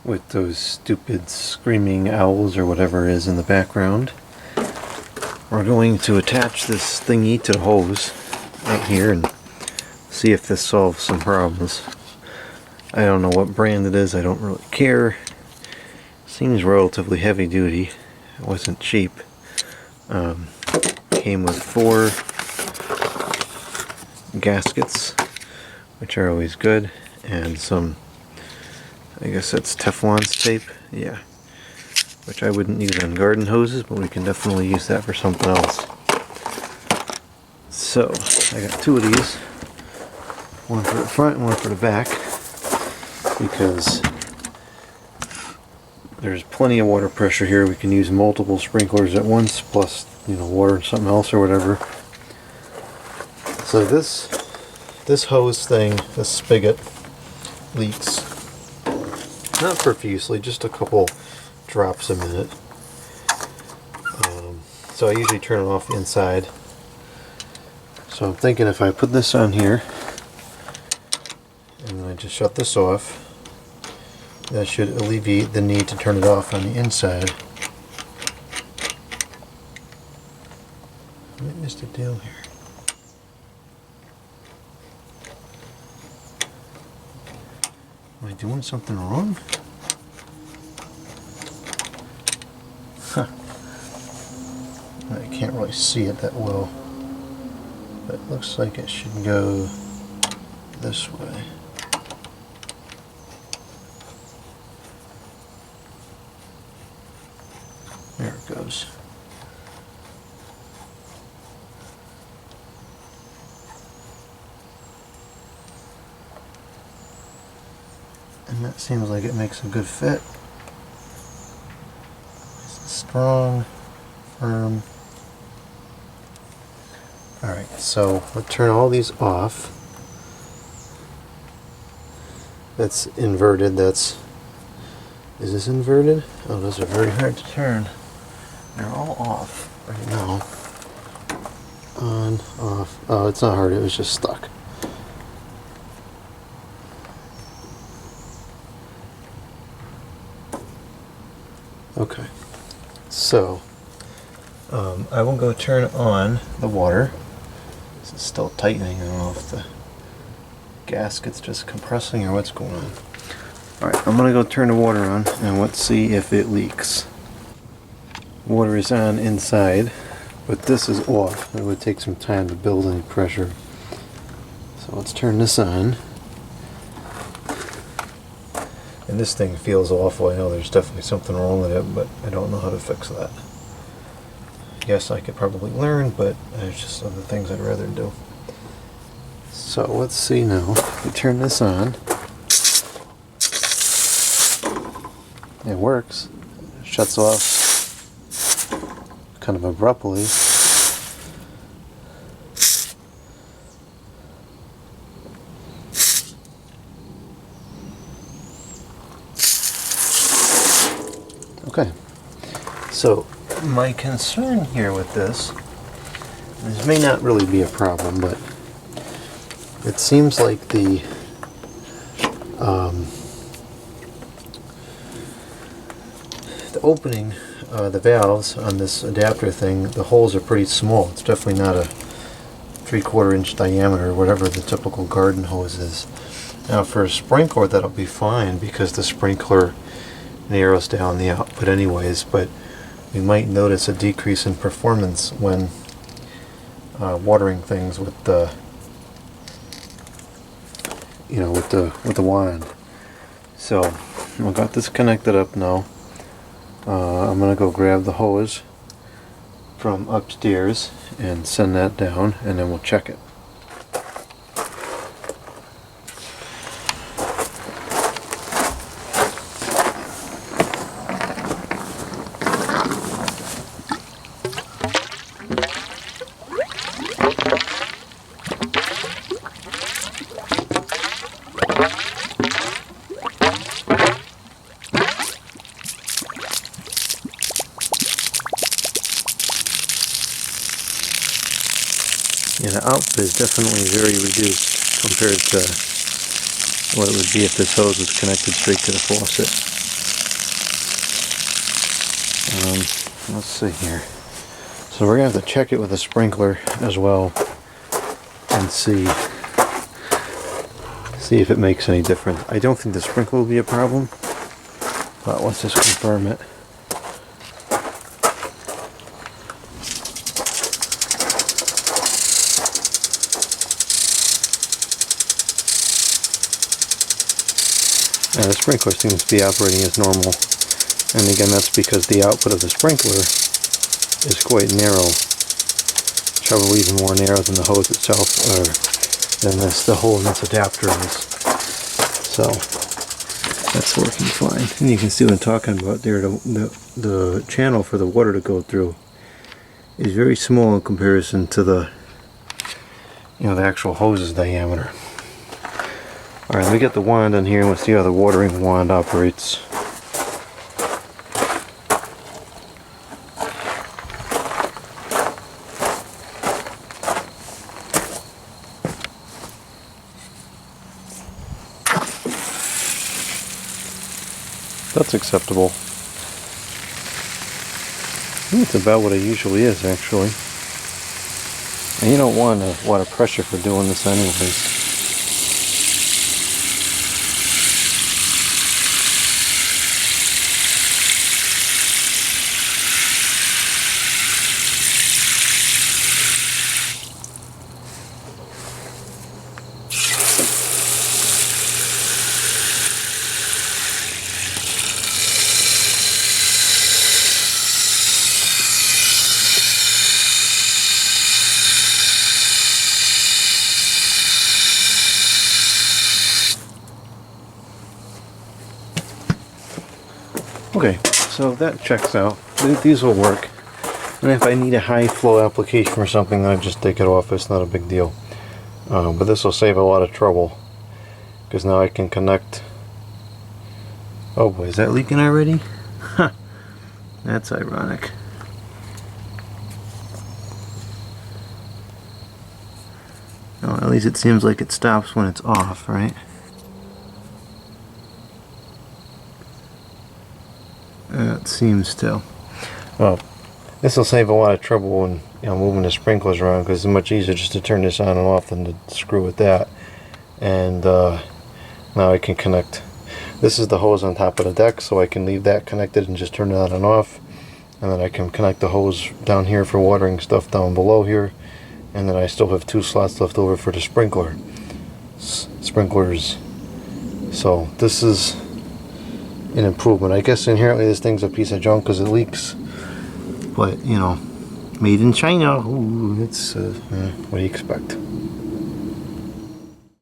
with those stupid screaming owls or whatever is in the background. We're going to attach this thingy to the hose right here and see if this solves some problems. I don't know what brand it is, I don't really care. Seems relatively heavy duty. It wasn't cheap. Came with 4 gaskets, which are always good, and some, I guess that's Teflon tape, yeah, which I wouldn't use on garden hoses, but we can definitely use that for something else. So I got 2 of these, one for the front and one for the back, because there's plenty of water pressure here. We can use multiple sprinklers at once, plus, you know, water and something else or whatever. So this hose thing, this spigot, leaks. Not profusely, just a couple drops a minute. So I usually turn it off inside. So I'm thinking if I put this on here, and then I just shut this off, that should alleviate the need to turn it off on the inside. I missed a deal here. Am I doing something wrong? Huh. I can't really see it that well, but it looks like it should go this way. There it goes. And that seems like it makes a good fit. It's strong, firm. Alright, so we'll turn all these off. That's inverted, is this inverted? Oh, those are very hard to turn. They're all off right now. On, off. Oh, it's not hard, it was just stuck. Okay, so I will go turn on the water. This is still tightening. I don't know if the gasket's just compressing or what's going on. Alright, I'm going to go turn the water on and let's see if it leaks. Water is on inside, but this is off. It would take some time to build any pressure. So let's turn this on. And this thing feels awful. I know there's definitely something wrong with it, but I don't know how to fix that. Yes, I could probably learn, but there's just other things I'd rather do. So let's see now. We turn this on. It works. It shuts off kind of abruptly. Okay, so my concern here with this may not really be a problem, but it seems like the opening, the valves on this adapter thing, the holes are pretty small. It's definitely not a 3/4 inch diameter or whatever the typical garden hose is. Now for a sprinkler that'll be fine because the sprinkler narrows down the output anyways, but we might notice a decrease in performance when watering things with the, you know, with the wand. So we got this connected up now. I'm gonna go grab the hose from upstairs and send that down, and then we'll check it. Yeah, the output is definitely very reduced compared to what it would be if this hose was connected straight to the faucet. Let's see here. So we're gonna have to check it with a sprinkler as well and see if it makes any difference. I don't think the sprinkler will be a problem, but let's just confirm it. And the sprinkler seems to be operating as normal. And again, that's because the output of the sprinkler is quite narrow. It's probably even more narrow than the hose itself, or than the hole in this adapter is. So that's working fine. And you can see what I'm talking about there. The channel for the water to go through is very small in comparison to the actual hose's diameter. Alright, let me get the wand in here and we'll see how the watering wand operates. That's acceptable. It's about what it usually is, actually. And you don't want a lot of pressure for doing this anyways. Okay, so that checks out. These will work. And if I need a high flow application or something, then I just take it off. It's not a big deal. But this will save a lot of trouble, because now I can connect. Oh boy, is that leaking already? Huh. That's ironic. Oh, at least it seems like it stops when it's off, right? It seems to. Well, this will save a lot of trouble when moving the sprinklers around, because it's much easier just to turn this on and off than to screw with that. And now I can connect. This is the hose on top of the deck, so I can leave that connected and just turn it on and off. And then I can connect the hose down here for watering stuff down below here. And then I still have 2 slots left over for the sprinklers. So this is an improvement. I guess inherently this thing's a piece of junk because it leaks, but made in China. Ooh, it's what do you expect?